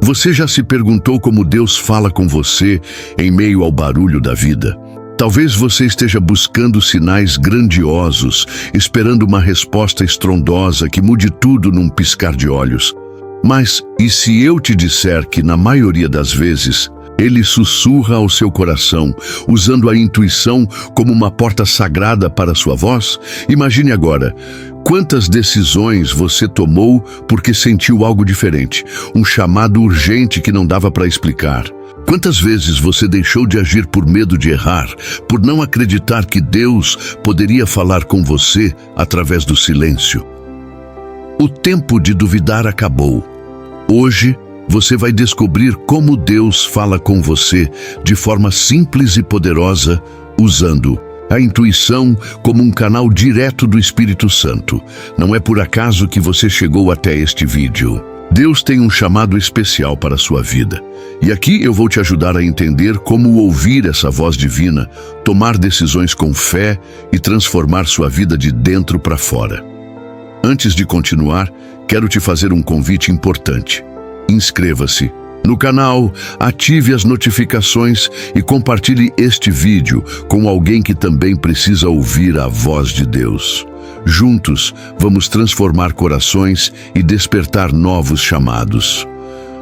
Você já se perguntou como Deus fala com você em meio ao barulho da vida? Talvez você esteja buscando sinais grandiosos, esperando uma resposta estrondosa que mude tudo num piscar de olhos. Mas e se eu te disser que, na maioria das vezes, Ele sussurra ao seu coração, usando a intuição como uma porta sagrada para a sua voz? Imagine agora, quantas decisões você tomou porque sentiu algo diferente, um chamado urgente que não dava para explicar. Quantas vezes você deixou de agir por medo de errar, por não acreditar que Deus poderia falar com você através do silêncio? O tempo de duvidar acabou. Hoje, você vai descobrir como Deus fala com você de forma simples e poderosa, usando a intuição como um canal direto do Espírito Santo. Não é por acaso que você chegou até este vídeo. Deus tem um chamado especial para a sua vida. E aqui eu vou te ajudar a entender como ouvir essa voz divina, tomar decisões com fé e transformar sua vida de dentro para fora. Antes de continuar, quero te fazer um convite importante. Inscreva-se no canal, ative as notificações e compartilhe este vídeo com alguém que também precisa ouvir a voz de Deus. Juntos, vamos transformar corações e despertar novos chamados.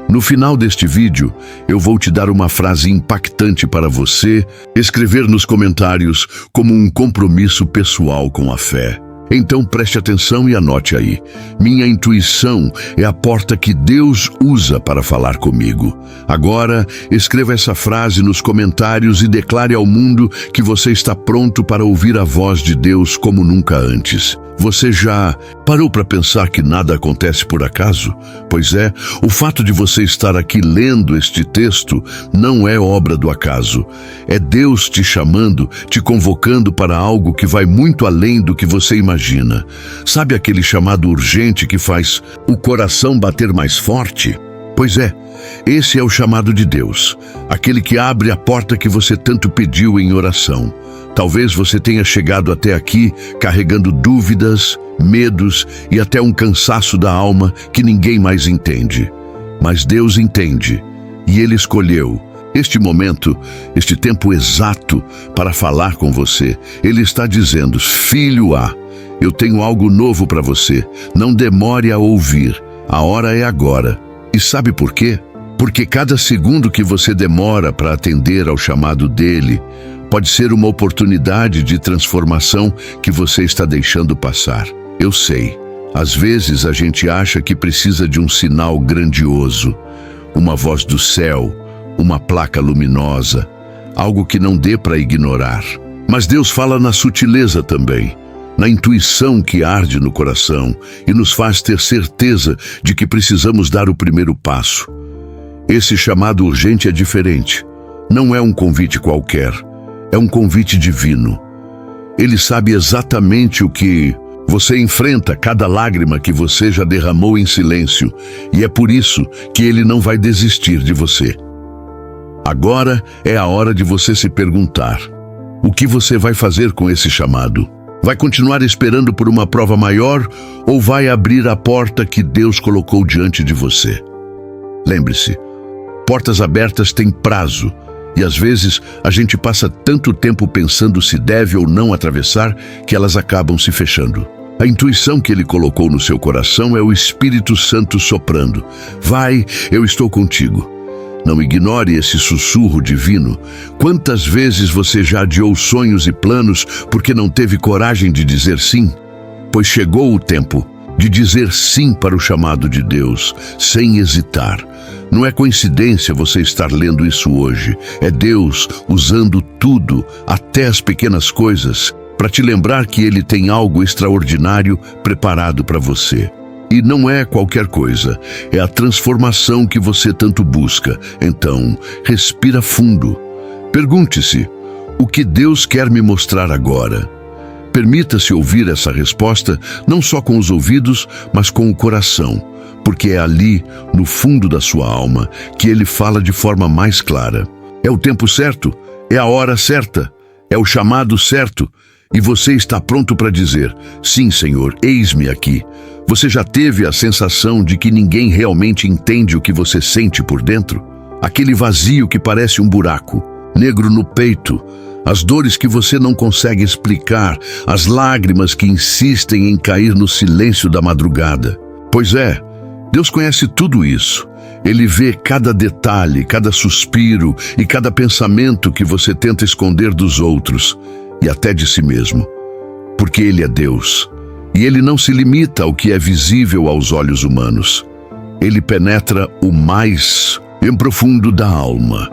No final deste vídeo, eu vou te dar uma frase impactante para você escrever nos comentários como um compromisso pessoal com a fé. Então preste atenção e anote aí. Minha intuição é a porta que Deus usa para falar comigo. Agora, escreva essa frase nos comentários e declare ao mundo que você está pronto para ouvir a voz de Deus como nunca antes. Você já parou para pensar que nada acontece por acaso? Pois é, o fato de você estar aqui lendo este texto não é obra do acaso. É Deus te chamando, te convocando para algo que vai muito além do que você imagina. Sabe aquele chamado urgente que faz o coração bater mais forte? Pois é, esse é o chamado de Deus, aquele que abre a porta que você tanto pediu em oração. Talvez você tenha chegado até aqui carregando dúvidas, medos e até um cansaço da alma que ninguém mais entende. Mas Deus entende, e Ele escolheu este momento, este tempo exato para falar com você. Ele está dizendo: filho eu tenho algo novo para você. Não demore a ouvir, a hora é agora. E sabe por quê? Porque cada segundo que você demora para atender ao chamado dele pode ser uma oportunidade de transformação que você está deixando passar. Eu sei, às vezes a gente acha que precisa de um sinal grandioso, uma voz do céu, uma placa luminosa, algo que não dê para ignorar. Mas Deus fala na sutileza também, na intuição que arde no coração e nos faz ter certeza de que precisamos dar o primeiro passo. Esse chamado urgente é diferente. Não é um convite qualquer. É um convite divino. Ele sabe exatamente o que você enfrenta, cada lágrima que você já derramou em silêncio, e é por isso que Ele não vai desistir de você. Agora é a hora de você se perguntar: o que você vai fazer com esse chamado? Vai continuar esperando por uma prova maior ou vai abrir a porta que Deus colocou diante de você? Lembre-se, portas abertas têm prazo. E às vezes a gente passa tanto tempo pensando se deve ou não atravessar que elas acabam se fechando. A intuição que Ele colocou no seu coração é o Espírito Santo soprando: vai, eu estou contigo. Não ignore esse sussurro divino. Quantas vezes você já adiou sonhos e planos porque não teve coragem de dizer sim? Pois chegou o tempo de dizer sim para o chamado de Deus, sem hesitar. Não é coincidência você estar lendo isso hoje. É Deus usando tudo, até as pequenas coisas, para te lembrar que Ele tem algo extraordinário preparado para você. E não é qualquer coisa, é a transformação que você tanto busca. Então, respira fundo. Pergunte-se: o que Deus quer me mostrar agora? Permita-se ouvir essa resposta não só com os ouvidos, mas com o coração, porque é ali, no fundo da sua alma, que Ele fala de forma mais clara. É o tempo certo, é a hora certa, é o chamado certo, e você está pronto para dizer: sim, Senhor, eis-me aqui. Você já teve a sensação de que ninguém realmente entende o que você sente por dentro? Aquele vazio que parece um buraco negro no peito, as dores que você não consegue explicar, as lágrimas que insistem em cair no silêncio da madrugada. Pois é, Deus conhece tudo isso. Ele vê cada detalhe, cada suspiro e cada pensamento que você tenta esconder dos outros e até de si mesmo. Porque Ele é Deus, e Ele não se limita ao que é visível aos olhos humanos. Ele penetra o mais profundo da alma.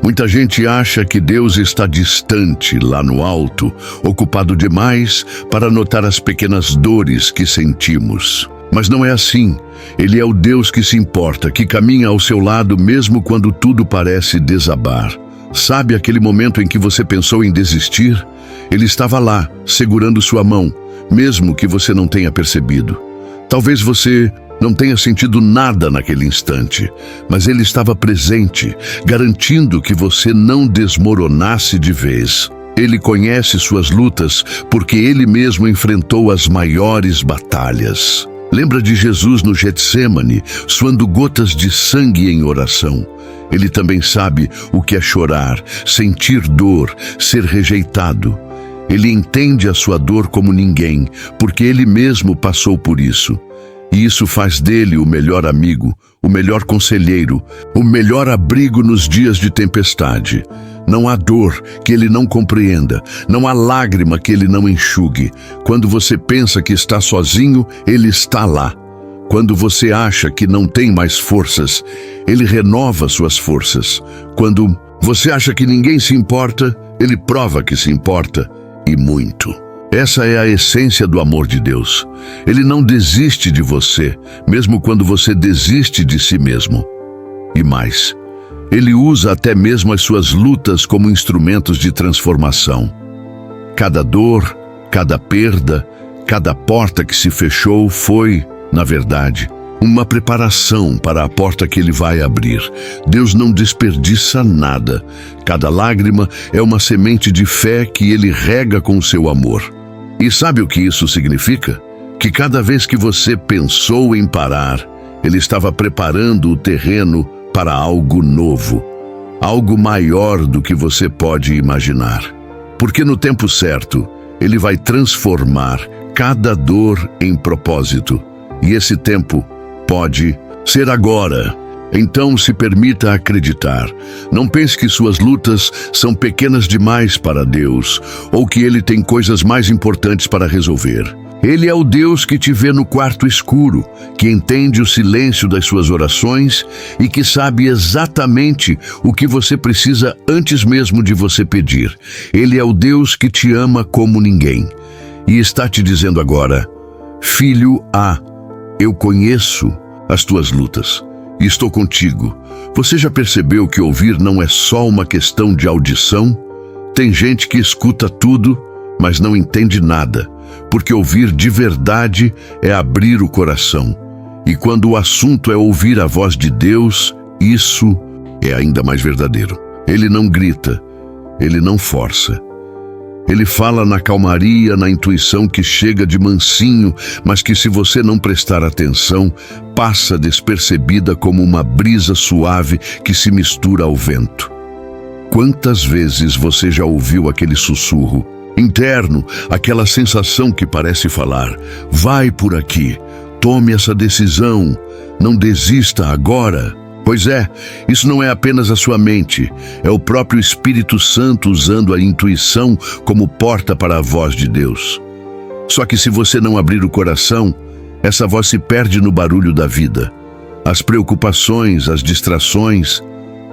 Muita gente acha que Deus está distante, lá no alto, ocupado demais para notar as pequenas dores que sentimos. Mas não é assim. Ele é o Deus que se importa, que caminha ao seu lado mesmo quando tudo parece desabar. Sabe aquele momento em que você pensou em desistir? Ele estava lá, segurando sua mão, mesmo que você não tenha percebido. Talvez você não tenha sentido nada naquele instante, mas Ele estava presente, garantindo que você não desmoronasse de vez. Ele conhece suas lutas porque Ele mesmo enfrentou as maiores batalhas. Lembra de Jesus no Getsêmani, suando gotas de sangue em oração. Ele também sabe o que é chorar, sentir dor, ser rejeitado. Ele entende a sua dor como ninguém, porque Ele mesmo passou por isso. E isso faz dele o melhor amigo, o melhor conselheiro, o melhor abrigo nos dias de tempestade. Não há dor que Ele não compreenda, não há lágrima que Ele não enxugue. Quando você pensa que está sozinho, Ele está lá. Quando você acha que não tem mais forças, Ele renova suas forças. Quando você acha que ninguém se importa, Ele prova que se importa, e muito. Essa é a essência do amor de Deus. Ele não desiste de você, mesmo quando você desiste de si mesmo. E mais, Ele usa até mesmo as suas lutas como instrumentos de transformação. Cada dor, cada perda, cada porta que se fechou foi, na verdade, uma preparação para a porta que Ele vai abrir. Deus não desperdiça nada. Cada lágrima é uma semente de fé que Ele rega com o seu amor. E sabe o que isso significa? Que cada vez que você pensou em parar, Ele estava preparando o terreno para algo novo, algo maior do que você pode imaginar. Porque no tempo certo, Ele vai transformar cada dor em propósito. E esse tempo pode ser agora. Então se permita acreditar. Não pense que suas lutas são pequenas demais para Deus, ou que Ele tem coisas mais importantes para resolver. Ele é o Deus que te vê no quarto escuro, que entende o silêncio das suas orações e que sabe exatamente o que você precisa antes mesmo de você pedir. Ele é o Deus que te ama como ninguém. E está te dizendo agora: filho eu conheço as tuas lutas. E estou contigo. Você já percebeu que ouvir não é só uma questão de audição? Tem gente que escuta tudo, mas não entende nada, porque ouvir de verdade é abrir o coração. E quando o assunto é ouvir a voz de Deus, isso é ainda mais verdadeiro. Ele não grita, Ele não força. Ele fala na calmaria, na intuição que chega de mansinho, mas que se você não prestar atenção, passa despercebida como uma brisa suave que se mistura ao vento. Quantas vezes você já ouviu aquele sussurro interno, aquela sensação que parece falar: vai por aqui, tome essa decisão, não desista agora? Pois é, isso não é apenas a sua mente, é o próprio Espírito Santo usando a intuição como porta para a voz de Deus. Só que se você não abrir o coração, essa voz se perde no barulho da vida. As preocupações, as distrações,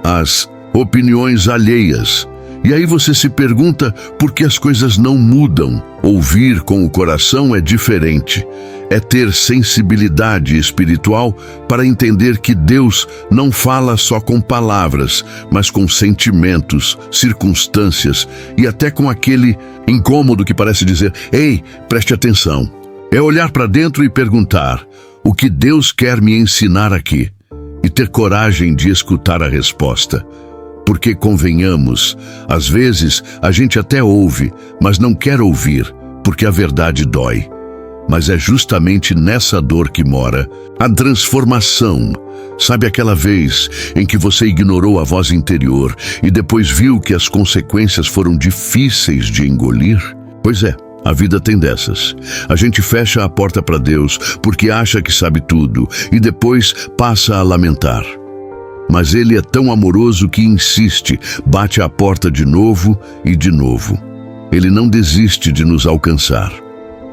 as opiniões alheias. E aí você se pergunta por que as coisas não mudam. Ouvir com o coração é diferente. É ter sensibilidade espiritual para entender que Deus não fala só com palavras, mas com sentimentos, circunstâncias e até com aquele incômodo que parece dizer: ei, preste atenção. É olhar para dentro e perguntar: o que Deus quer me ensinar aqui? E ter coragem de escutar a resposta. Porque, convenhamos, às vezes a gente até ouve, mas não quer ouvir, porque a verdade dói. Mas é justamente nessa dor que mora a transformação. Sabe aquela vez em que você ignorou a voz interior e depois viu que as consequências foram difíceis de engolir? Pois é, a vida tem dessas. A gente fecha a porta para Deus porque acha que sabe tudo e depois passa a lamentar. Mas Ele é tão amoroso que insiste, bate a porta de novo e de novo. Ele não desiste de nos alcançar.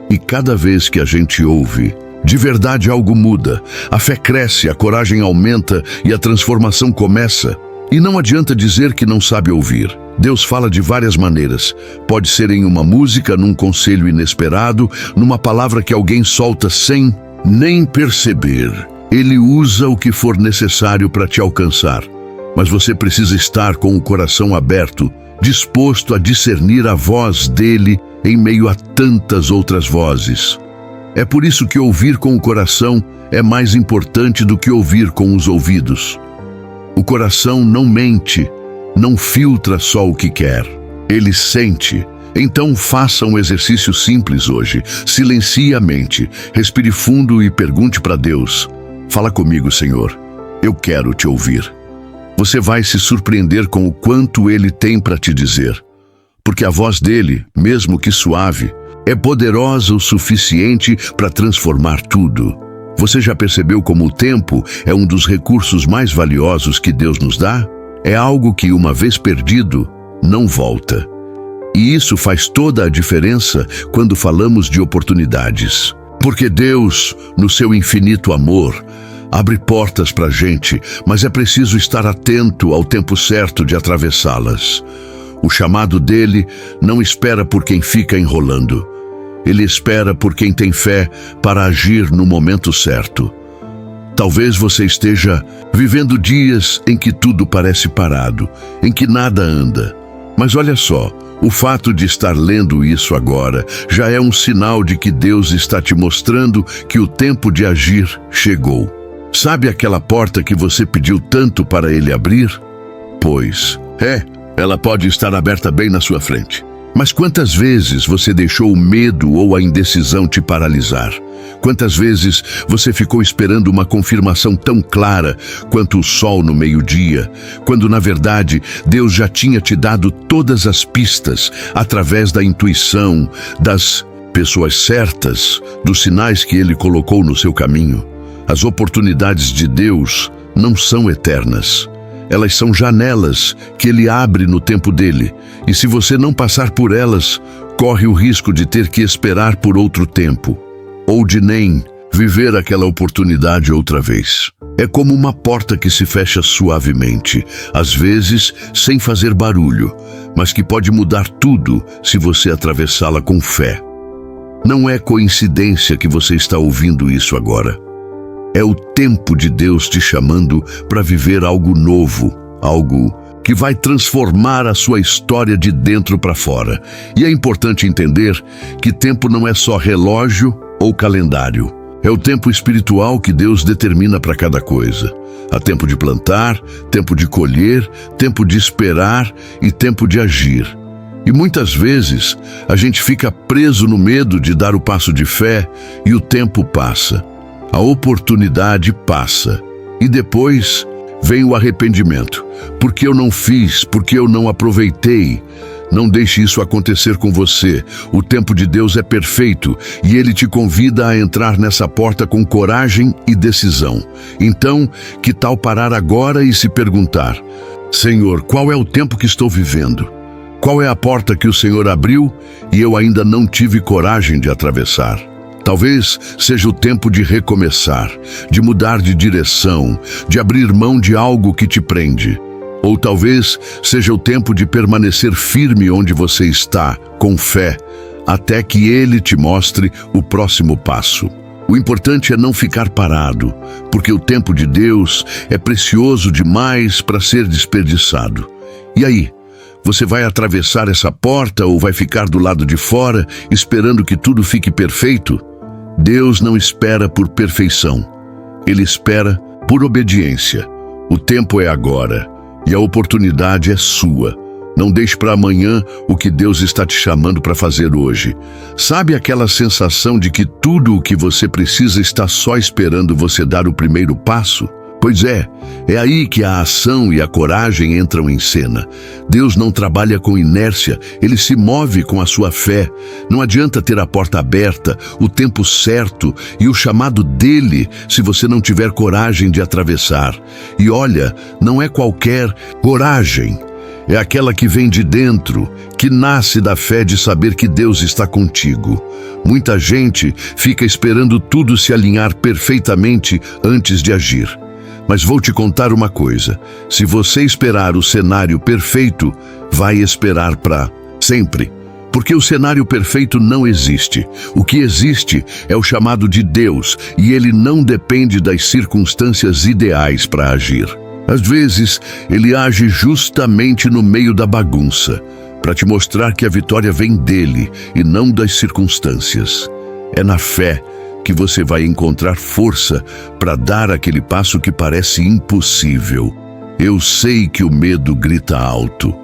E cada vez que a gente ouve, de verdade algo muda, a fé cresce, a coragem aumenta e a transformação começa. E não adianta dizer que não sabe ouvir. Deus fala de várias maneiras. Pode ser em uma música, num conselho inesperado, numa palavra que alguém solta sem nem perceber. Ele usa o que for necessário para te alcançar. Mas você precisa estar com o coração aberto, disposto a discernir a voz dele em meio a tantas outras vozes. É por isso que ouvir com o coração é mais importante do que ouvir com os ouvidos. O coração não mente, não filtra só o que quer. Ele sente. Então faça um exercício simples hoje. Silencie a mente, respire fundo e pergunte para Deus: fala comigo, Senhor. Eu quero te ouvir. Você vai se surpreender com o quanto Ele tem para te dizer. Porque a voz dele, mesmo que suave, é poderosa o suficiente para transformar tudo. Você já percebeu como o tempo é um dos recursos mais valiosos que Deus nos dá? É algo que, uma vez perdido, não volta. E isso faz toda a diferença quando falamos de oportunidades. Porque Deus, no seu infinito amor, abre portas para a gente, mas é preciso estar atento ao tempo certo de atravessá-las. O chamado dele não espera por quem fica enrolando. Ele espera por quem tem fé para agir no momento certo. Talvez você esteja vivendo dias em que tudo parece parado, em que nada anda. Mas olha só, o fato de estar lendo isso agora já é um sinal de que Deus está te mostrando que o tempo de agir chegou. Sabe aquela porta que você pediu tanto para Ele abrir? Pois, ela pode estar aberta bem na sua frente. Mas quantas vezes você deixou o medo ou a indecisão te paralisar? Quantas vezes você ficou esperando uma confirmação tão clara quanto o sol no meio-dia, quando na verdade Deus já tinha te dado todas as pistas através da intuição, das pessoas certas, dos sinais que Ele colocou no seu caminho? As oportunidades de Deus não são eternas. Elas são janelas que Ele abre no tempo dele. E se você não passar por elas, corre o risco de ter que esperar por outro tempo. Ou de nem viver aquela oportunidade outra vez. É como uma porta que se fecha suavemente, às vezes sem fazer barulho, mas que pode mudar tudo se você atravessá-la com fé. Não é coincidência que você está ouvindo isso agora. É o tempo de Deus te chamando para viver algo novo, algo que vai transformar a sua história de dentro para fora. E é importante entender que tempo não é só relógio ou calendário. É o tempo espiritual que Deus determina para cada coisa. Há tempo de plantar, tempo de colher, tempo de esperar e tempo de agir. E muitas vezes a gente fica preso no medo de dar o passo de fé e o tempo passa. A oportunidade passa e depois vem o arrependimento. Porque eu não fiz, porque eu não aproveitei. Não deixe isso acontecer com você. O tempo de Deus é perfeito e Ele te convida a entrar nessa porta com coragem e decisão. Então, que tal parar agora e se perguntar: Senhor, qual é o tempo que estou vivendo? Qual é a porta que o Senhor abriu e eu ainda não tive coragem de atravessar? Talvez seja o tempo de recomeçar, de mudar de direção, de abrir mão de algo que te prende. Ou talvez seja o tempo de permanecer firme onde você está, com fé, até que Ele te mostre o próximo passo. O importante é não ficar parado, porque o tempo de Deus é precioso demais para ser desperdiçado. E aí? Você vai atravessar essa porta ou vai ficar do lado de fora, esperando que tudo fique perfeito? Deus não espera por perfeição. Ele espera por obediência. O tempo é agora e a oportunidade é sua. Não deixe para amanhã o que Deus está te chamando para fazer hoje. Sabe aquela sensação de que tudo o que você precisa está só esperando você dar o primeiro passo? Pois é aí que a ação e a coragem entram em cena. Deus não trabalha com inércia, Ele se move com a sua fé. Não adianta ter a porta aberta, o tempo certo e o chamado dEle se você não tiver coragem de atravessar. E olha, não é qualquer coragem. É aquela que vem de dentro, que nasce da fé de saber que Deus está contigo. Muita gente fica esperando tudo se alinhar perfeitamente antes de agir. Mas vou te contar uma coisa: se você esperar o cenário perfeito, vai esperar para sempre. Porque o cenário perfeito não existe. O que existe é o chamado de Deus, e ele não depende das circunstâncias ideais para agir. Às vezes, ele age justamente no meio da bagunça, para te mostrar que a vitória vem dele e não das circunstâncias. É na fé que você vai encontrar força para dar aquele passo que parece impossível. Eu sei que o medo grita alto.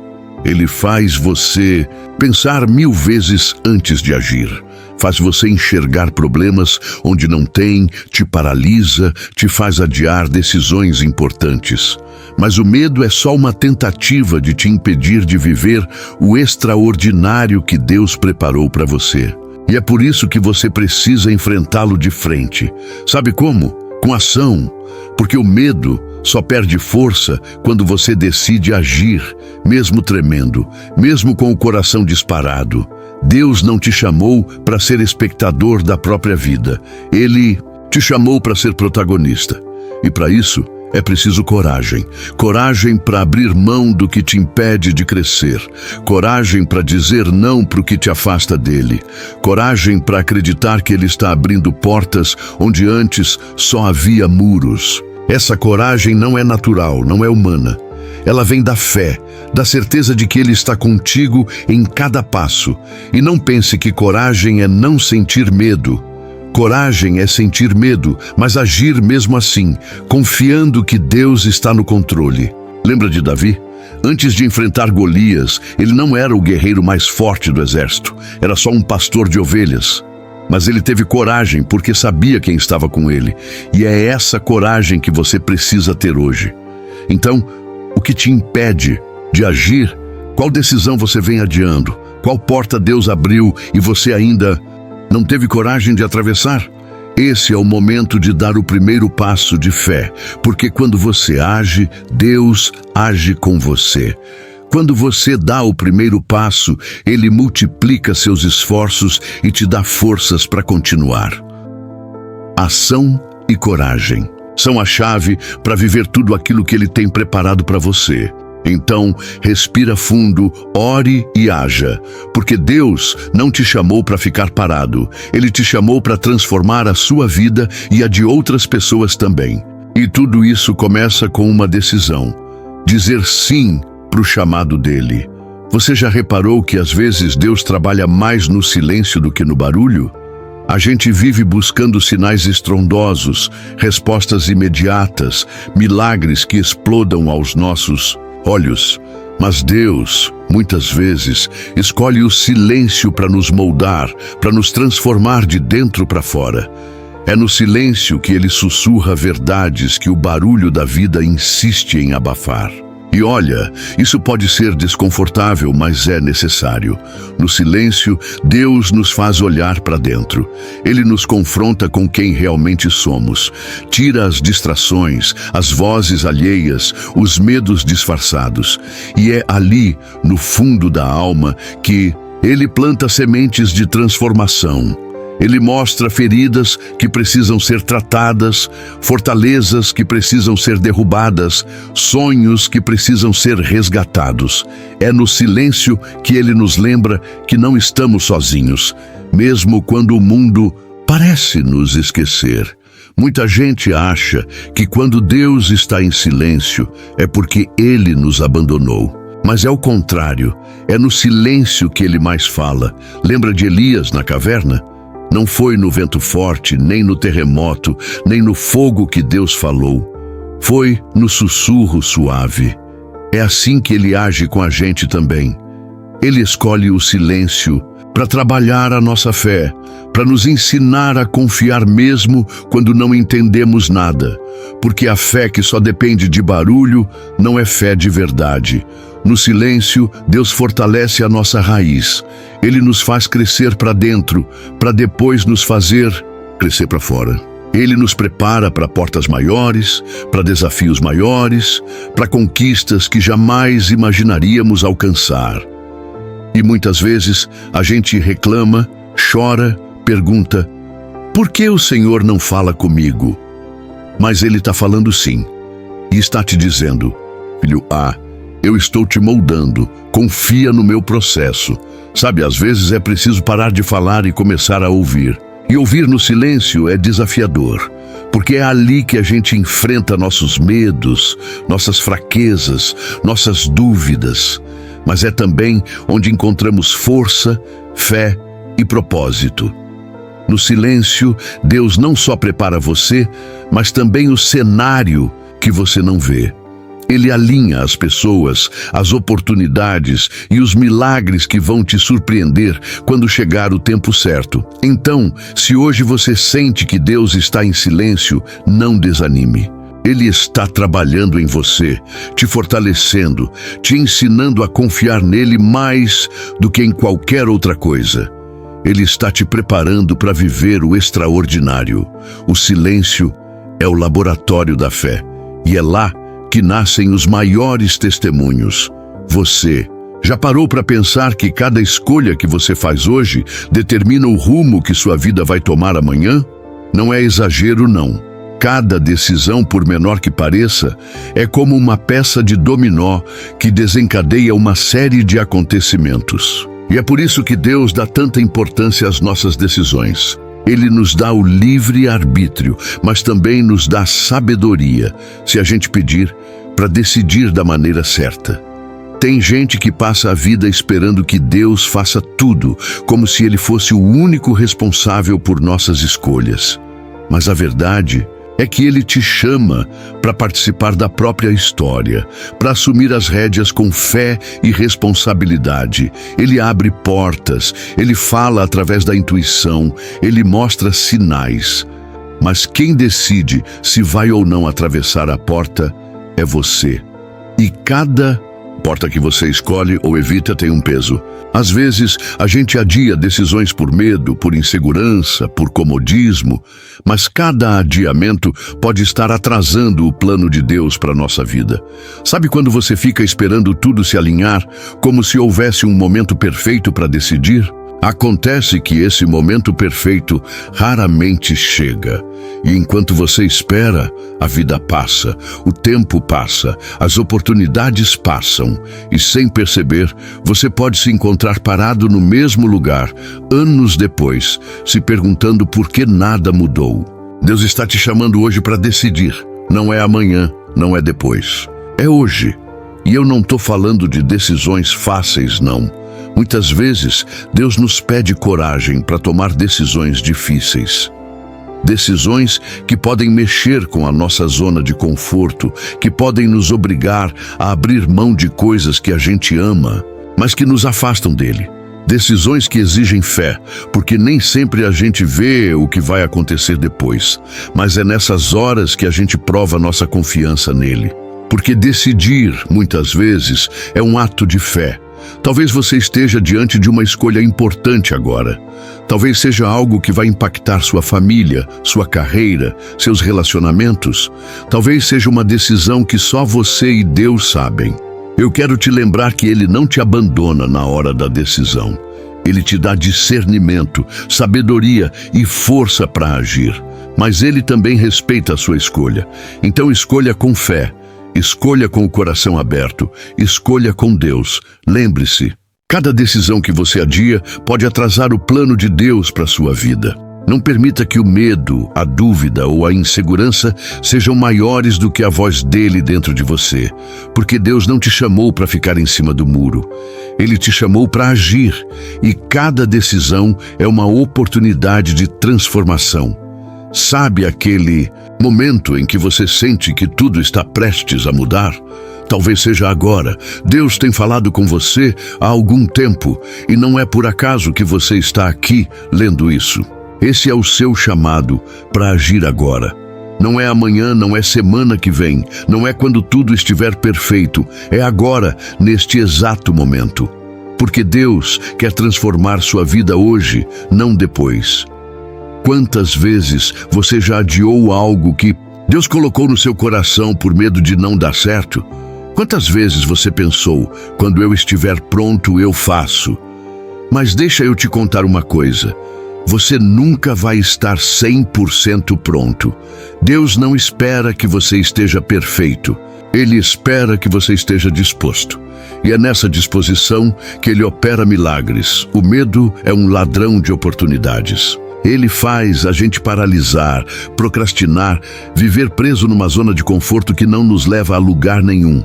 Ele faz você pensar 1000 vezes antes de agir. Faz você enxergar problemas onde não tem, te paralisa, te faz adiar decisões importantes. Mas o medo é só uma tentativa de te impedir de viver o extraordinário que Deus preparou para você. E é por isso que você precisa enfrentá-lo de frente. Sabe como? Com ação. Porque o medo só perde força quando você decide agir, mesmo tremendo, mesmo com o coração disparado. Deus não te chamou para ser espectador da própria vida. Ele te chamou para ser protagonista. E para isso, é preciso coragem. Coragem para abrir mão do que te impede de crescer. Coragem para dizer não para o que te afasta dele. Coragem para acreditar que ele está abrindo portas onde antes só havia muros. Essa coragem não é natural, não é humana. Ela vem da fé, da certeza de que ele está contigo em cada passo. E não pense que coragem é não sentir medo. Coragem é sentir medo, mas agir mesmo assim, confiando que Deus está no controle. Lembra de Davi? Antes de enfrentar Golias, ele não era o guerreiro mais forte do exército, era só um pastor de ovelhas. Mas ele teve coragem porque sabia quem estava com ele, e é essa coragem que você precisa ter hoje. Então, o que te impede de agir? Qual decisão você vem adiando? Qual porta Deus abriu e você ainda não teve coragem de atravessar? Esse é o momento de dar o primeiro passo de fé, porque quando você age, Deus age com você. Quando você dá o primeiro passo, Ele multiplica seus esforços e te dá forças para continuar. Ação e coragem são a chave para viver tudo aquilo que Ele tem preparado para você. Então, respira fundo, ore e haja, porque Deus não te chamou para ficar parado. Ele te chamou para transformar a sua vida e a de outras pessoas também. E tudo isso começa com uma decisão: dizer sim para o chamado dele. Você já reparou que às vezes Deus trabalha mais no silêncio do que no barulho? A gente vive buscando sinais estrondosos, respostas imediatas, milagres que explodam aos nossos olhos. Mas Deus, muitas vezes, escolhe o silêncio para nos moldar, para nos transformar de dentro para fora. É no silêncio que Ele sussurra verdades que o barulho da vida insiste em abafar. E olha, isso pode ser desconfortável, mas é necessário. No silêncio, Deus nos faz olhar para dentro. Ele nos confronta com quem realmente somos. Tira as distrações, as vozes alheias, os medos disfarçados. E é ali, no fundo da alma, que Ele planta sementes de transformação. Ele mostra feridas que precisam ser tratadas, fortalezas que precisam ser derrubadas, sonhos que precisam ser resgatados. É no silêncio que Ele nos lembra que não estamos sozinhos, mesmo quando o mundo parece nos esquecer. Muita gente acha que quando Deus está em silêncio é porque Ele nos abandonou. Mas é o contrário, é no silêncio que Ele mais fala. Lembra de Elias na caverna? Não foi no vento forte, nem no terremoto, nem no fogo que Deus falou. Foi no sussurro suave. É assim que Ele age com a gente também. Ele escolhe o silêncio para trabalhar a nossa fé, para nos ensinar a confiar mesmo quando não entendemos nada, porque a fé que só depende de barulho não é fé de verdade. No silêncio, Deus fortalece a nossa raiz. Ele nos faz crescer para dentro, para depois nos fazer crescer para fora. Ele nos prepara para portas maiores, para desafios maiores, para conquistas que jamais imaginaríamos alcançar. E muitas vezes a gente reclama, chora, pergunta: por que o Senhor não fala comigo? Mas Ele está falando sim, e está te dizendo: filho, eu estou te moldando, confia no meu processo. Sabe, às vezes é preciso parar de falar e começar a ouvir. E ouvir no silêncio é desafiador, porque é ali que a gente enfrenta nossos medos, nossas fraquezas, nossas dúvidas. Mas é também onde encontramos força, fé e propósito. No silêncio, Deus não só prepara você, mas também o cenário que você não vê. Ele alinha as pessoas, as oportunidades e os milagres que vão te surpreender quando chegar o tempo certo. Então, se hoje você sente que Deus está em silêncio, não desanime. Ele está trabalhando em você, te fortalecendo, te ensinando a confiar nele mais do que em qualquer outra coisa. Ele está te preparando para viver o extraordinário. O silêncio é o laboratório da fé, e é lá que nascem os maiores testemunhos. Você já parou para pensar que cada escolha que você faz hoje determina o rumo que sua vida vai tomar amanhã? Não é exagero, não. Cada decisão, por menor que pareça, é como uma peça de dominó que desencadeia uma série de acontecimentos. E é por isso que Deus dá tanta importância às nossas decisões. Ele nos dá o livre arbítrio, mas também nos dá sabedoria, se a gente pedir, para decidir da maneira certa. Tem gente que passa a vida esperando que Deus faça tudo, como se Ele fosse o único responsável por nossas escolhas. Mas a verdade é que Ele te chama para participar da própria história, para assumir as rédeas com fé e responsabilidade. Ele abre portas, Ele fala através da intuição, Ele mostra sinais. Mas quem decide se vai ou não atravessar a porta é você. E cada porta que você escolhe ou evita tem um peso. Às vezes, a gente adia decisões por medo, por insegurança, por comodismo, mas cada adiamento pode estar atrasando o plano de Deus para a nossa vida. Sabe quando você fica esperando tudo se alinhar, como se houvesse um momento perfeito para decidir? Acontece que esse momento perfeito raramente chega. E enquanto você espera, a vida passa, o tempo passa, as oportunidades passam. E sem perceber, você pode se encontrar parado no mesmo lugar, anos depois, se perguntando por que nada mudou. Deus está te chamando hoje para decidir. Não é amanhã, não é depois. É hoje. E eu não estou falando de decisões fáceis, não. Muitas vezes, Deus nos pede coragem para tomar decisões difíceis. Decisões que podem mexer com a nossa zona de conforto, que podem nos obrigar a abrir mão de coisas que a gente ama, mas que nos afastam dele. Decisões que exigem fé, porque nem sempre a gente vê o que vai acontecer depois, mas é nessas horas que a gente prova nossa confiança nele. Porque decidir, muitas vezes, é um ato de fé. Talvez você esteja diante de uma escolha importante agora. Talvez seja algo que vai impactar sua família, sua carreira, seus relacionamentos. Talvez seja uma decisão que só você e Deus sabem. Eu quero te lembrar que Ele não te abandona na hora da decisão. Ele te dá discernimento, sabedoria e força para agir. Mas Ele também respeita a sua escolha. Então escolha com fé. Escolha com o coração aberto, escolha com Deus. Lembre-se, cada decisão que você adia pode atrasar o plano de Deus para a sua vida. Não permita que o medo, a dúvida ou a insegurança sejam maiores do que a voz dele dentro de você, porque Deus não te chamou para ficar em cima do muro. Ele te chamou para agir, e cada decisão é uma oportunidade de transformação. Sabe aquele momento em que você sente que tudo está prestes a mudar? Talvez seja agora. Deus tem falado com você há algum tempo e não é por acaso que você está aqui lendo isso. Esse é o seu chamado para agir agora. Não é amanhã, não é semana que vem, não é quando tudo estiver perfeito. É agora, neste exato momento. Porque Deus quer transformar sua vida hoje, não depois. Quantas vezes você já adiou algo que Deus colocou no seu coração por medo de não dar certo? Quantas vezes você pensou, quando eu estiver pronto, eu faço? Mas deixa eu te contar uma coisa. Você nunca vai estar 100% pronto. Deus não espera que você esteja perfeito. Ele espera que você esteja disposto. E é nessa disposição que Ele opera milagres. O medo é um ladrão de oportunidades. Ele faz a gente paralisar, procrastinar, viver preso numa zona de conforto que não nos leva a lugar nenhum.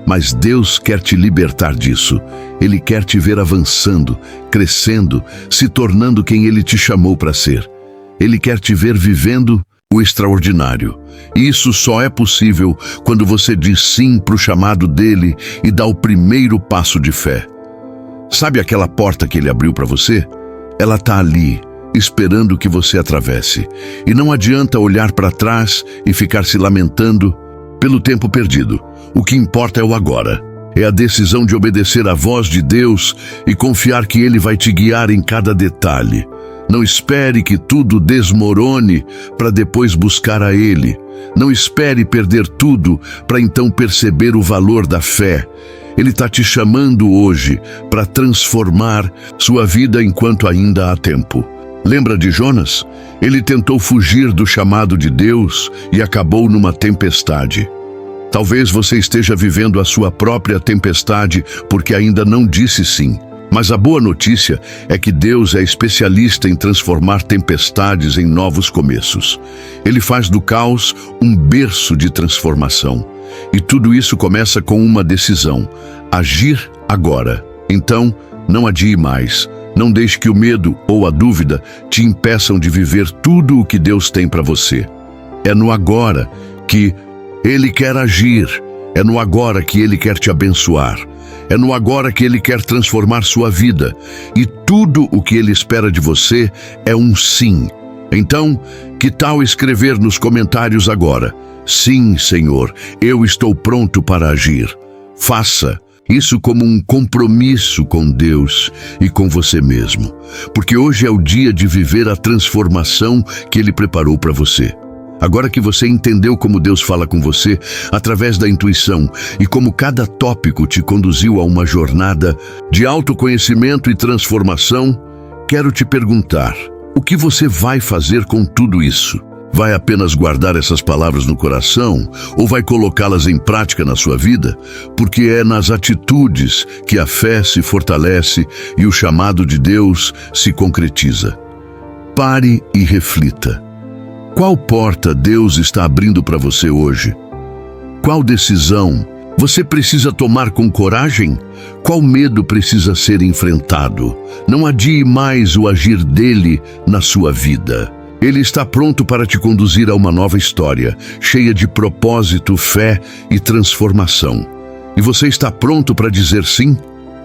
Mas Deus quer te libertar disso. Ele quer te ver avançando, crescendo, se tornando quem Ele te chamou para ser. Ele quer te ver vivendo o extraordinário. E isso só é possível quando você diz sim para o chamado dEle e dá o primeiro passo de fé. Sabe aquela porta que Ele abriu para você? Ela está ali, esperando que você atravesse. E não adianta olhar para trás e ficar se lamentando pelo tempo perdido. O que importa é o agora. É a decisão de obedecer à voz de Deus e confiar que Ele vai te guiar em cada detalhe. Não espere que tudo desmorone para depois buscar a Ele. Não espere perder tudo para então perceber o valor da fé. Ele está te chamando hoje para transformar sua vida enquanto ainda há tempo. Lembra de Jonas? Ele tentou fugir do chamado de Deus e acabou numa tempestade. Talvez você esteja vivendo a sua própria tempestade porque ainda não disse sim. Mas a boa notícia é que Deus é especialista em transformar tempestades em novos começos. Ele faz do caos um berço de transformação. E tudo isso começa com uma decisão: agir agora. Então, não adie mais. Não deixe que o medo ou a dúvida te impeçam de viver tudo o que Deus tem para você. É no agora que Ele quer agir. É no agora que Ele quer te abençoar. É no agora que Ele quer transformar sua vida. E tudo o que Ele espera de você é um sim. Então, que tal escrever nos comentários agora: sim, Senhor, eu estou pronto para agir. Faça isso como um compromisso com Deus e com você mesmo. Porque hoje é o dia de viver a transformação que Ele preparou para você. Agora que você entendeu como Deus fala com você através da intuição e como cada tópico te conduziu a uma jornada de autoconhecimento e transformação, quero te perguntar: o que você vai fazer com tudo isso? Vai apenas guardar essas palavras no coração ou vai colocá-las em prática na sua vida? Porque é nas atitudes que a fé se fortalece e o chamado de Deus se concretiza. Pare e reflita. Qual porta Deus está abrindo para você hoje? Qual decisão você precisa tomar com coragem? Qual medo precisa ser enfrentado? Não adie mais o agir dele na sua vida. Ele está pronto para te conduzir a uma nova história, cheia de propósito, fé e transformação. E você está pronto para dizer sim?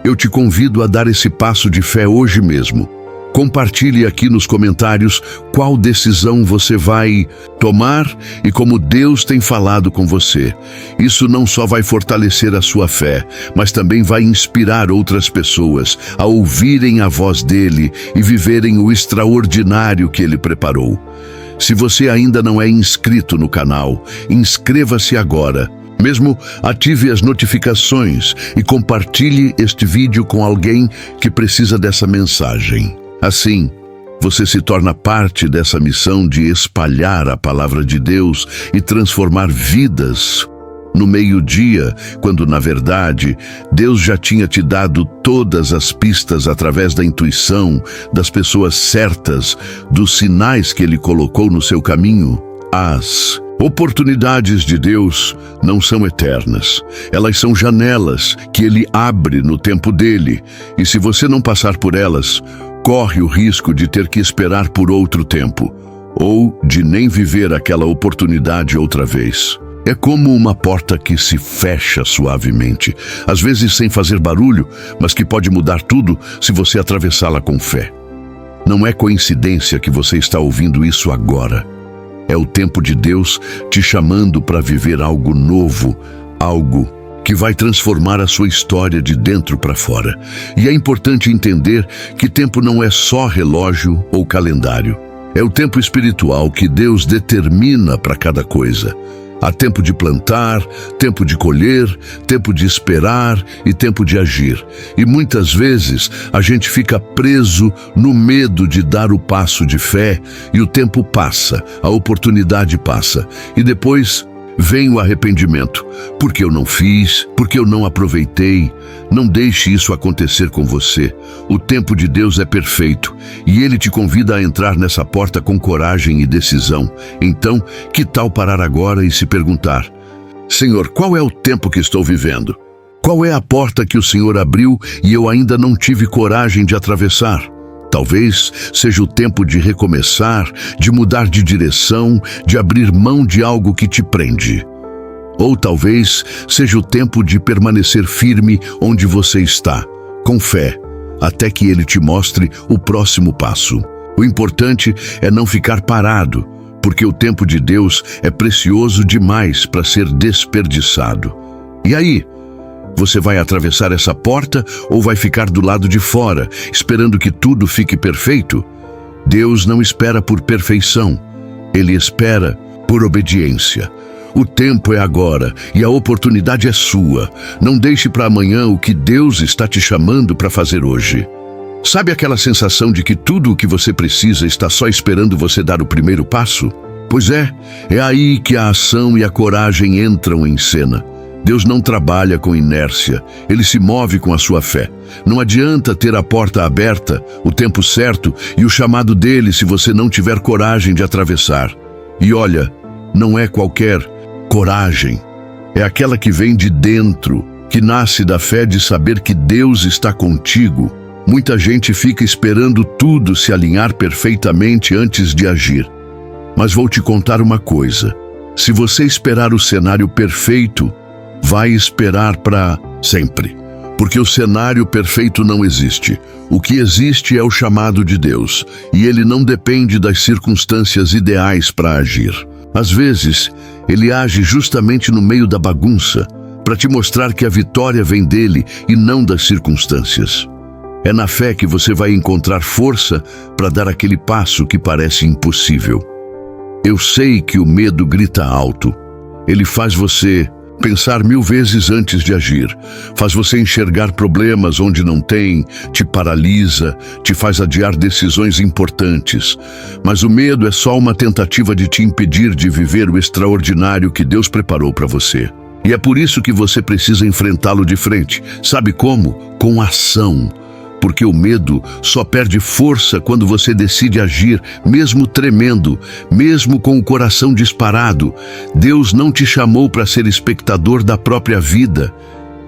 Eu te convido a dar esse passo de fé hoje mesmo. Compartilhe aqui nos comentários qual decisão você vai tomar e como Deus tem falado com você. Isso não só vai fortalecer a sua fé, mas também vai inspirar outras pessoas a ouvirem a voz dele e viverem o extraordinário que ele preparou. Se você ainda não é inscrito no canal, inscreva-se agora. Mesmo ative as notificações e compartilhe este vídeo com alguém que precisa dessa mensagem. Assim, você se torna parte dessa missão de espalhar a palavra de Deus e transformar vidas no meio-dia, quando, na verdade, Deus já tinha te dado todas as pistas através da intuição, das pessoas certas, dos sinais que Ele colocou no seu caminho. As oportunidades de Deus não são eternas. Elas são janelas que Ele abre no tempo dele. E se você não passar por elas, corre o risco de ter que esperar por outro tempo, ou de nem viver aquela oportunidade outra vez. É como uma porta que se fecha suavemente, às vezes sem fazer barulho, mas que pode mudar tudo se você atravessá-la com fé. Não é coincidência que você está ouvindo isso agora. É o tempo de Deus te chamando para viver algo novo, algo que vai transformar a sua história de dentro para fora. E é importante entender que tempo não é só relógio ou calendário. É o tempo espiritual que Deus determina para cada coisa. Há tempo de plantar, tempo de colher, tempo de esperar e tempo de agir. E muitas vezes a gente fica preso no medo de dar o passo de fé e o tempo passa, a oportunidade passa e depois vem o arrependimento. Porque eu não fiz, porque eu não aproveitei. Não deixe isso acontecer com você. O tempo de Deus é perfeito e Ele te convida a entrar nessa porta com coragem e decisão. Então, que tal parar agora e se perguntar: Senhor, qual é o tempo que estou vivendo? Qual é a porta que o Senhor abriu e eu ainda não tive coragem de atravessar? Talvez seja o tempo de recomeçar, de mudar de direção, de abrir mão de algo que te prende. Ou talvez seja o tempo de permanecer firme onde você está, com fé, até que Ele te mostre o próximo passo. O importante é não ficar parado, porque o tempo de Deus é precioso demais para ser desperdiçado. E aí? Você vai atravessar essa porta ou vai ficar do lado de fora, esperando que tudo fique perfeito? Deus não espera por perfeição, Ele espera por obediência. O tempo é agora e a oportunidade é sua. Não deixe para amanhã o que Deus está te chamando para fazer hoje. Sabe aquela sensação de que tudo o que você precisa está só esperando você dar o primeiro passo? Pois é aí que a ação e a coragem entram em cena. Deus não trabalha com inércia, Ele se move com a sua fé. Não adianta ter a porta aberta, o tempo certo e o chamado dele se você não tiver coragem de atravessar. E olha, não é qualquer coragem, é aquela que vem de dentro, que nasce da fé de saber que Deus está contigo. Muita gente fica esperando tudo se alinhar perfeitamente antes de agir. Mas vou te contar uma coisa: se você esperar o cenário perfeito, vai esperar para sempre, porque o cenário perfeito não existe. O que existe é o chamado de Deus, e Ele não depende das circunstâncias ideais para agir. Às vezes, Ele age justamente no meio da bagunça, para te mostrar que a vitória vem dele e não das circunstâncias. É na fé que você vai encontrar força para dar aquele passo que parece impossível. Eu sei que o medo grita alto. Ele faz você pensar 1000 vezes antes de agir, faz você enxergar problemas onde não tem, te paralisa, te faz adiar decisões importantes. Mas o medo é só uma tentativa de te impedir de viver o extraordinário que Deus preparou para você. E é por isso que você precisa enfrentá-lo de frente. Sabe como? Com ação. Porque o medo só perde força quando você decide agir, mesmo tremendo, mesmo com o coração disparado. Deus não te chamou para ser espectador da própria vida.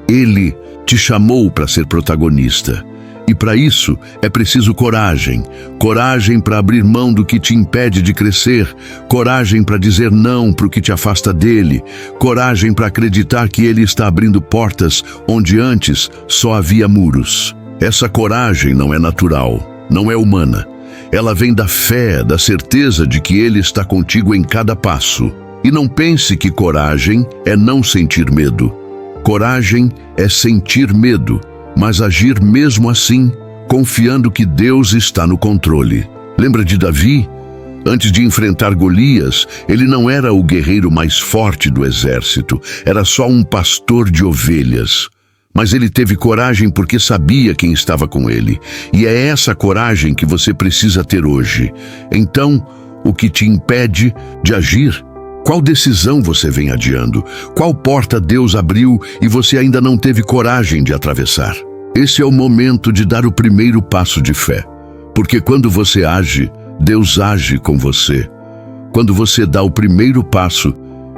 Ele te chamou para ser protagonista. E para isso é preciso coragem. Coragem para abrir mão do que te impede de crescer. Coragem para dizer não para o que te afasta dele. Coragem para acreditar que Ele está abrindo portas onde antes só havia muros. Essa coragem não é natural, não é humana. Ela vem da fé, da certeza de que Ele está contigo em cada passo. E não pense que coragem é não sentir medo. Coragem é sentir medo, mas agir mesmo assim, confiando que Deus está no controle. Lembra de Davi? Antes de enfrentar Golias, ele não era o guerreiro mais forte do exército, era só um pastor de ovelhas. Mas ele teve coragem porque sabia quem estava com ele. E é essa coragem que você precisa ter hoje. Então, o que te impede de agir? Qual decisão você vem adiando? Qual porta Deus abriu e você ainda não teve coragem de atravessar? Esse é o momento de dar o primeiro passo de fé. Porque quando você age, Deus age com você. Quando você dá o primeiro passo,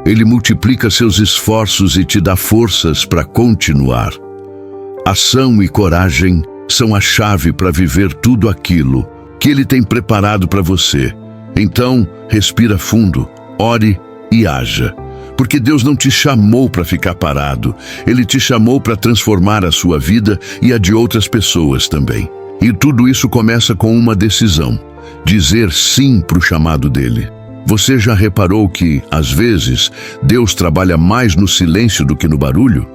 Ele multiplica seus esforços e te dá forças para continuar. Ação e coragem são a chave para viver tudo aquilo que Ele tem preparado para você. Então, respira fundo, ore e haja. Porque Deus não te chamou para ficar parado. Ele te chamou para transformar a sua vida e a de outras pessoas também. E tudo isso começa com uma decisão: dizer sim para o chamado dele. Você já reparou que, às vezes, Deus trabalha mais no silêncio do que no barulho?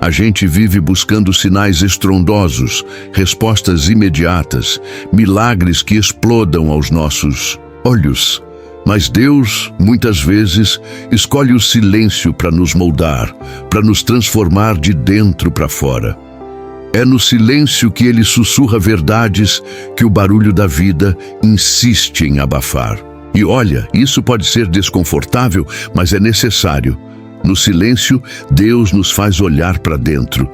A gente vive buscando sinais estrondosos, respostas imediatas, milagres que explodam aos nossos olhos. Mas Deus, muitas vezes, escolhe o silêncio para nos moldar, para nos transformar de dentro para fora. É no silêncio que Ele sussurra verdades que o barulho da vida insiste em abafar. E olha, isso pode ser desconfortável, mas é necessário. No silêncio, Deus nos faz olhar para dentro.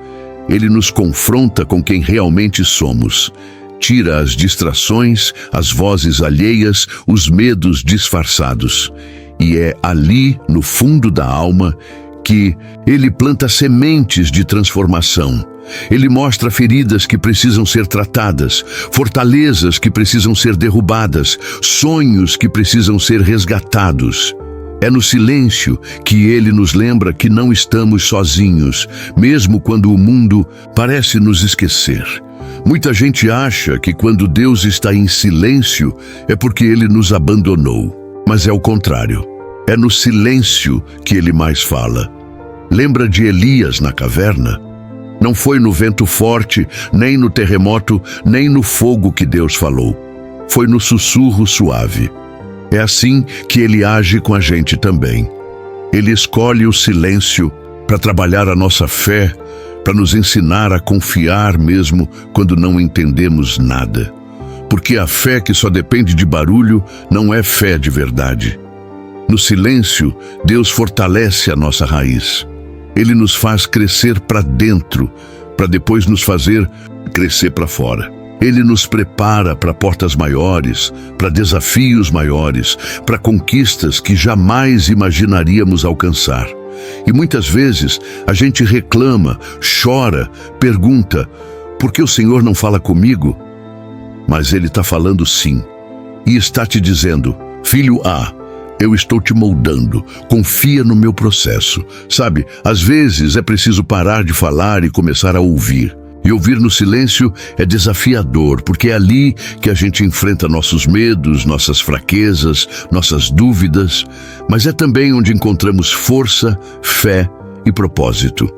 Ele nos confronta com quem realmente somos. Tira as distrações, as vozes alheias, os medos disfarçados. E é ali, no fundo da alma, que Ele planta sementes de transformação. Ele mostra feridas que precisam ser tratadas, fortalezas que precisam ser derrubadas, sonhos que precisam ser resgatados. É no silêncio que Ele nos lembra que não estamos sozinhos, mesmo quando o mundo parece nos esquecer. Muita gente acha que quando Deus está em silêncio é porque Ele nos abandonou. Mas é o contrário. É no silêncio que Ele mais fala. Lembra de Elias na caverna? Não foi no vento forte, nem no terremoto, nem no fogo que Deus falou. Foi no sussurro suave. É assim que Ele age com a gente também. Ele escolhe o silêncio para trabalhar a nossa fé, para nos ensinar a confiar mesmo quando não entendemos nada. Porque a fé que só depende de barulho não é fé de verdade. No silêncio, Deus fortalece a nossa raiz. Ele nos faz crescer para dentro, para depois nos fazer crescer para fora. Ele nos prepara para portas maiores, para desafios maiores, para conquistas que jamais imaginaríamos alcançar. E muitas vezes a gente reclama, chora, pergunta: por que o Senhor não fala comigo? Mas Ele está falando sim, e está te dizendo: filho A, eu estou te moldando, confia no meu processo. Sabe, às vezes é preciso parar de falar e começar a ouvir. E ouvir no silêncio é desafiador, porque é ali que a gente enfrenta nossos medos, nossas fraquezas, nossas dúvidas, mas é também onde encontramos força, fé e propósito.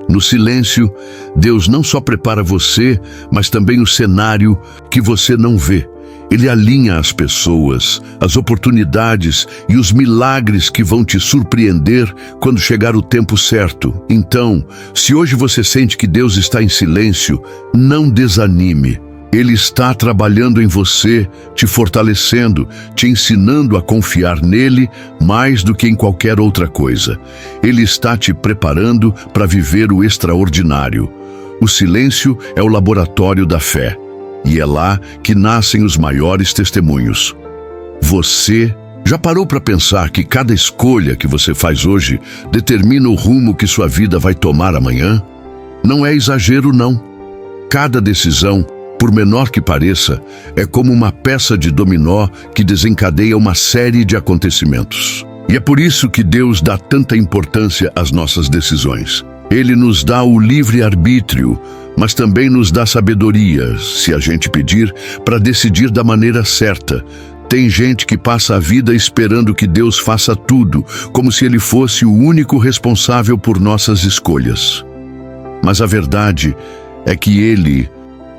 No silêncio, Deus não só prepara você, mas também o cenário que você não vê. Ele alinha as pessoas, as oportunidades e os milagres que vão te surpreender quando chegar o tempo certo. Então, se hoje você sente que Deus está em silêncio, não desanime. Ele está trabalhando em você, te fortalecendo, te ensinando a confiar nele mais do que em qualquer outra coisa. Ele está te preparando para viver o extraordinário. O silêncio é o laboratório da fé. E é lá que nascem os maiores testemunhos. Você já parou para pensar que cada escolha que você faz hoje determina o rumo que sua vida vai tomar amanhã? Não é exagero, não. Cada decisão, por menor que pareça, é como uma peça de dominó que desencadeia uma série de acontecimentos. E é por isso que Deus dá tanta importância às nossas decisões. Ele nos dá o livre-arbítrio, mas também nos dá sabedoria, se a gente pedir, para decidir da maneira certa. Tem gente que passa a vida esperando que Deus faça tudo, como se Ele fosse o único responsável por nossas escolhas. Mas a verdade é que Ele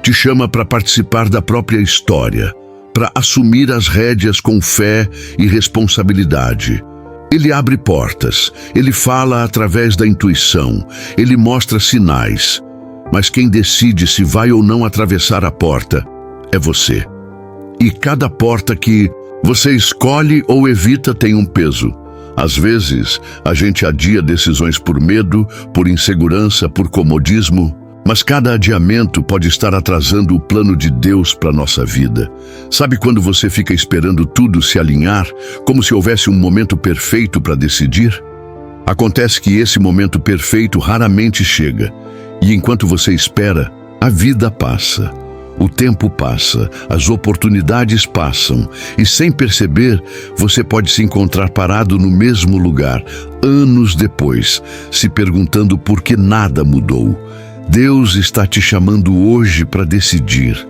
te chama para participar da própria história, para assumir as rédeas com fé e responsabilidade. Ele abre portas, Ele fala através da intuição, Ele mostra sinais. Mas quem decide se vai ou não atravessar a porta é você. E cada porta que você escolhe ou evita tem um peso. Às vezes, a gente adia decisões por medo, por insegurança, por comodismo, mas cada adiamento pode estar atrasando o plano de Deus para a nossa vida. Sabe quando você fica esperando tudo se alinhar, como se houvesse um momento perfeito para decidir? Acontece que esse momento perfeito raramente chega. E enquanto você espera, a vida passa. O tempo passa, as oportunidades passam, e sem perceber, você pode se encontrar parado no mesmo lugar, anos depois, se perguntando por que nada mudou. Deus está te chamando hoje para decidir.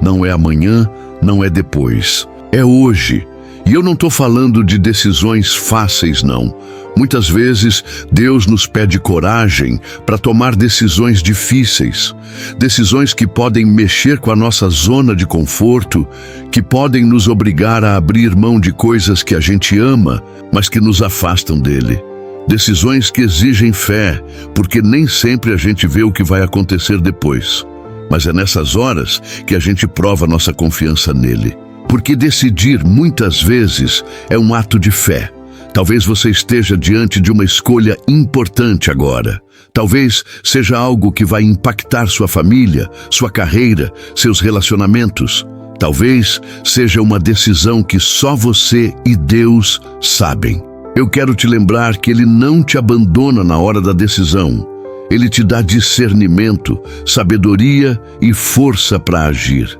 Não é amanhã, não é depois. É hoje. E eu não estou falando de decisões fáceis, não. Muitas vezes, Deus nos pede coragem para tomar decisões difíceis. Decisões que podem mexer com a nossa zona de conforto, que podem nos obrigar a abrir mão de coisas que a gente ama, mas que nos afastam dele. Decisões que exigem fé, porque nem sempre a gente vê o que vai acontecer depois. Mas é nessas horas que a gente prova nossa confiança nele. Porque decidir, muitas vezes, é um ato de fé. Talvez você esteja diante de uma escolha importante agora. Talvez seja algo que vai impactar sua família, sua carreira, seus relacionamentos. Talvez seja uma decisão que só você e Deus sabem. Eu quero te lembrar que Ele não te abandona na hora da decisão. Ele te dá discernimento, sabedoria e força para agir.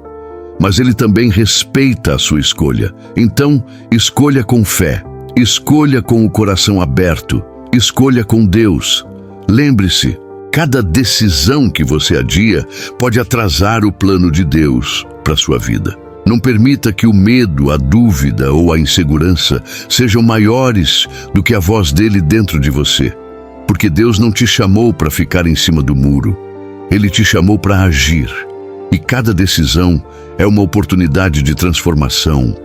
Mas Ele também respeita a sua escolha. Então, escolha com fé. Escolha com o coração aberto. Escolha com Deus. Lembre-se, cada decisão que você adia pode atrasar o plano de Deus para sua vida. Não permita que o medo, a dúvida ou a insegurança sejam maiores do que a voz dele dentro de você. Porque Deus não te chamou para ficar em cima do muro. Ele te chamou para agir. E cada decisão é uma oportunidade de transformação.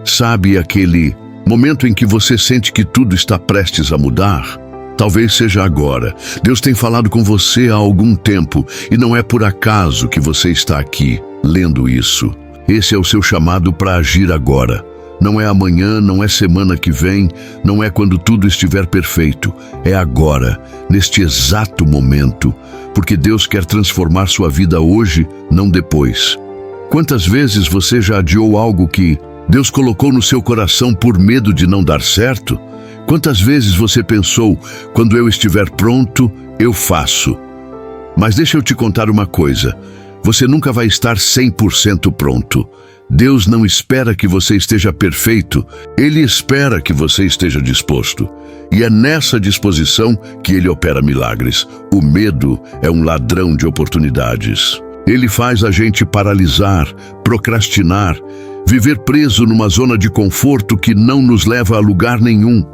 Sabe aquele momento em que você sente que tudo está prestes a mudar? Talvez seja agora. Deus tem falado com você há algum tempo e não é por acaso que você está aqui, lendo isso. Esse é o seu chamado para agir agora. Não é amanhã, não é semana que vem, não é quando tudo estiver perfeito. É agora, neste exato momento, porque Deus quer transformar sua vida hoje, não depois. Quantas vezes você já adiou algo que Deus colocou no seu coração por medo de não dar certo? Quantas vezes você pensou, quando eu estiver pronto, eu faço? Mas deixa eu te contar uma coisa, você nunca vai estar 100% pronto. Deus não espera que você esteja perfeito, Ele espera que você esteja disposto. E é nessa disposição que Ele opera milagres. O medo é um ladrão de oportunidades. Ele faz a gente paralisar, procrastinar, viver preso numa zona de conforto que não nos leva a lugar nenhum.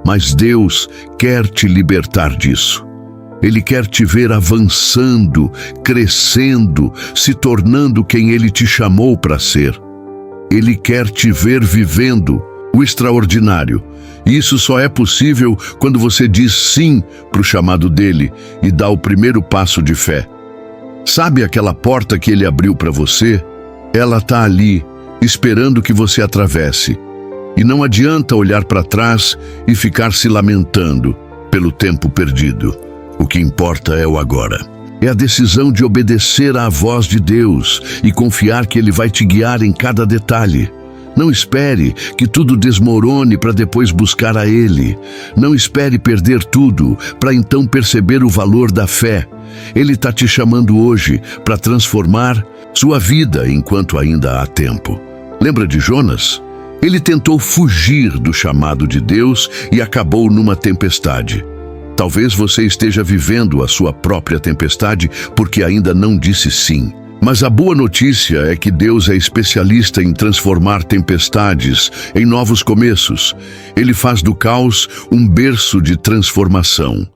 Mas Deus quer te libertar disso. Ele quer te ver avançando, crescendo, se tornando quem Ele te chamou para ser. Ele quer te ver vivendo o extraordinário. E isso só é possível quando você diz sim para o chamado dele e dá o primeiro passo de fé. Sabe aquela porta que Ele abriu para você? Ela está ali, esperando que você atravesse. E não adianta olhar para trás e ficar se lamentando pelo tempo perdido. O que importa é o agora. É a decisão de obedecer à voz de Deus e confiar que Ele vai te guiar em cada detalhe. Não espere que tudo desmorone para depois buscar a Ele. Não espere perder tudo para então perceber o valor da fé. Ele está te chamando hoje para transformar sua vida enquanto ainda há tempo. Lembra de Jonas? Ele tentou fugir do chamado de Deus e acabou numa tempestade. Talvez você esteja vivendo a sua própria tempestade porque ainda não disse sim. Mas a boa notícia é que Deus é especialista em transformar tempestades em novos começos. Ele faz do caos um berço de transformação.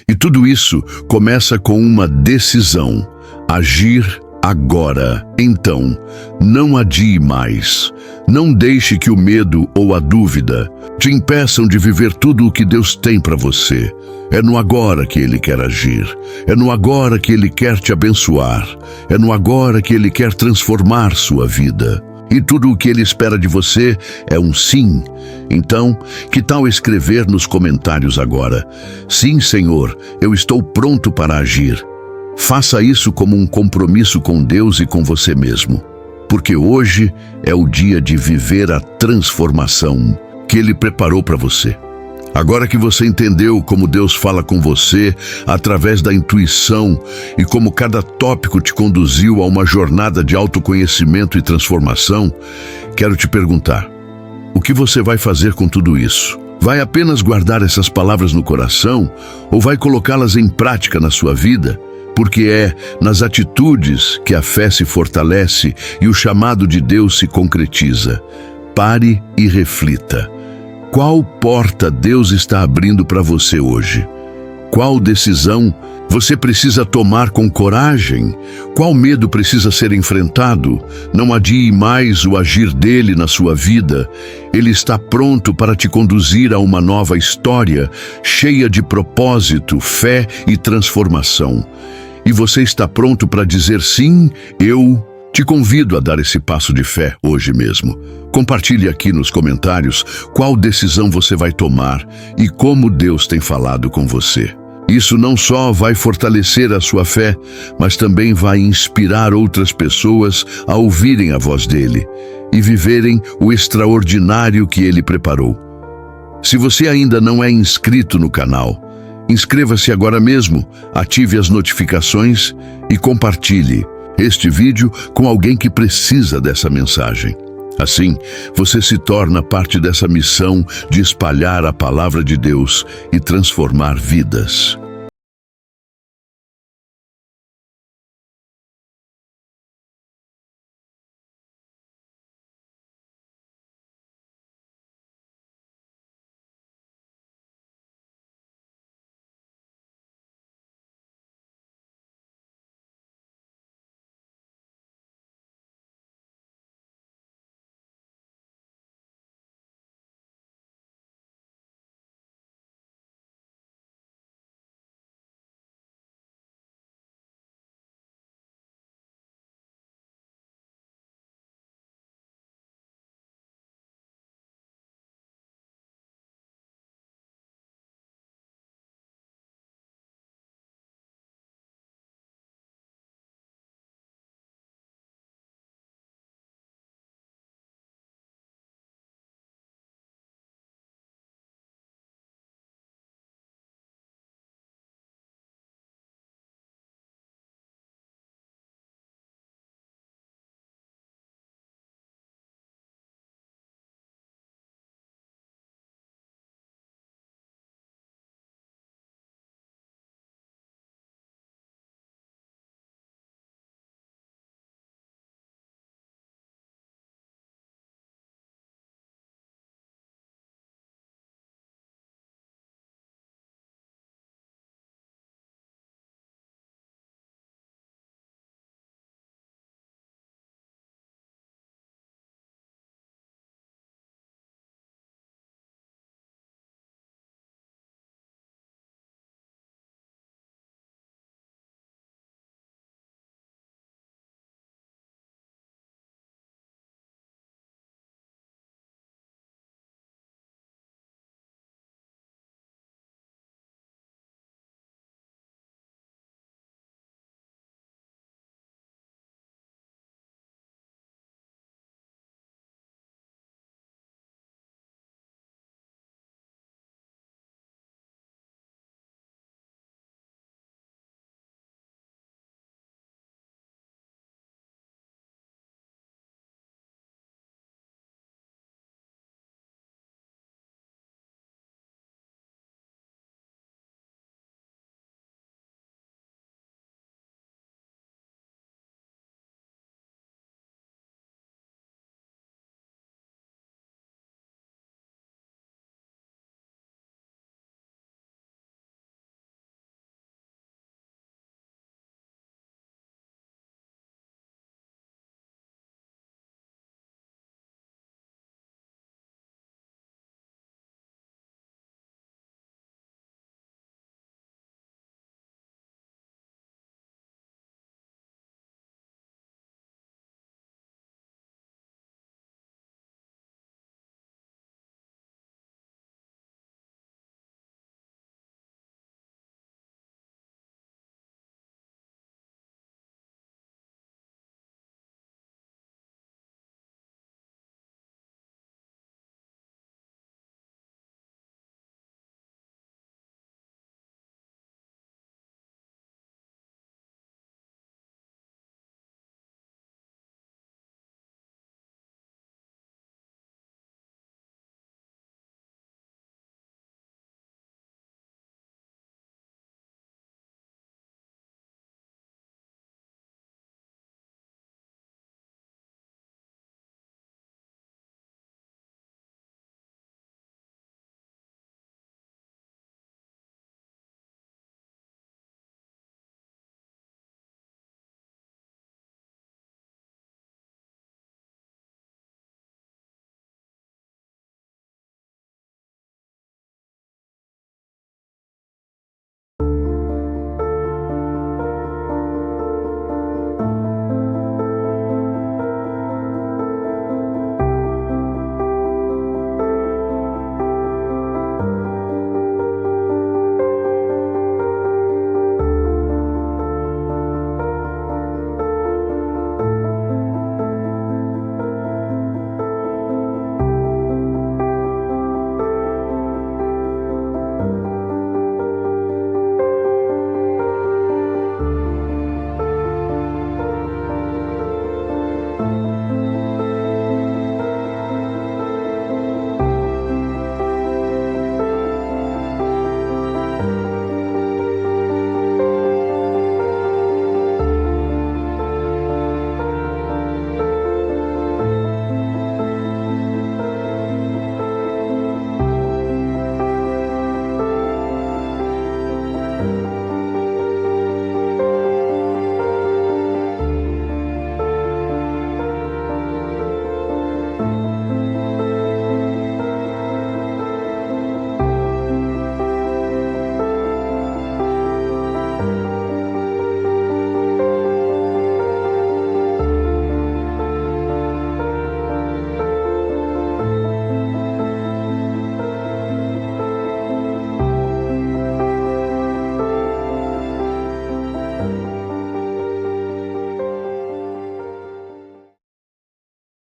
E tudo isso começa com uma decisão: agir agora. Então, não adie mais. Não deixe que o medo ou a dúvida te impeçam de viver tudo o que Deus tem para você. É no agora que Ele quer agir. É no agora que Ele quer te abençoar. É no agora que Ele quer transformar sua vida. E tudo o que Ele espera de você é um sim. Então, que tal escrever nos comentários agora: sim, Senhor, eu estou pronto para agir. Faça isso como um compromisso com Deus e com você mesmo. Porque hoje é o dia de viver a transformação que Ele preparou para você. Agora que você entendeu como Deus fala com você através da intuição e como cada tópico te conduziu a uma jornada de autoconhecimento e transformação, quero te perguntar: o que você vai fazer com tudo isso? Vai apenas guardar essas palavras no coração ou vai colocá-las em prática na sua vida? Porque é nas atitudes que a fé se fortalece e o chamado de Deus se concretiza. Pare e reflita. Qual porta Deus está abrindo para você hoje? Qual decisão você precisa tomar com coragem? Qual medo precisa ser enfrentado? Não adie mais o agir dele na sua vida. Ele está pronto para te conduzir a uma nova história, cheia de propósito, fé e transformação. E você está pronto para dizer sim? Eu te convido a dar esse passo de fé hoje mesmo. Compartilhe aqui nos comentários qual decisão você vai tomar e como Deus tem falado com você. Isso não só vai fortalecer a sua fé, mas também vai inspirar outras pessoas a ouvirem a voz dele e viverem o extraordinário que ele preparou. Se você ainda não é inscrito no canal, inscreva-se agora mesmo, ative as notificações e compartilhe este vídeo com alguém que precisa dessa mensagem. Assim, você se torna parte dessa missão de espalhar a palavra de Deus e transformar vidas.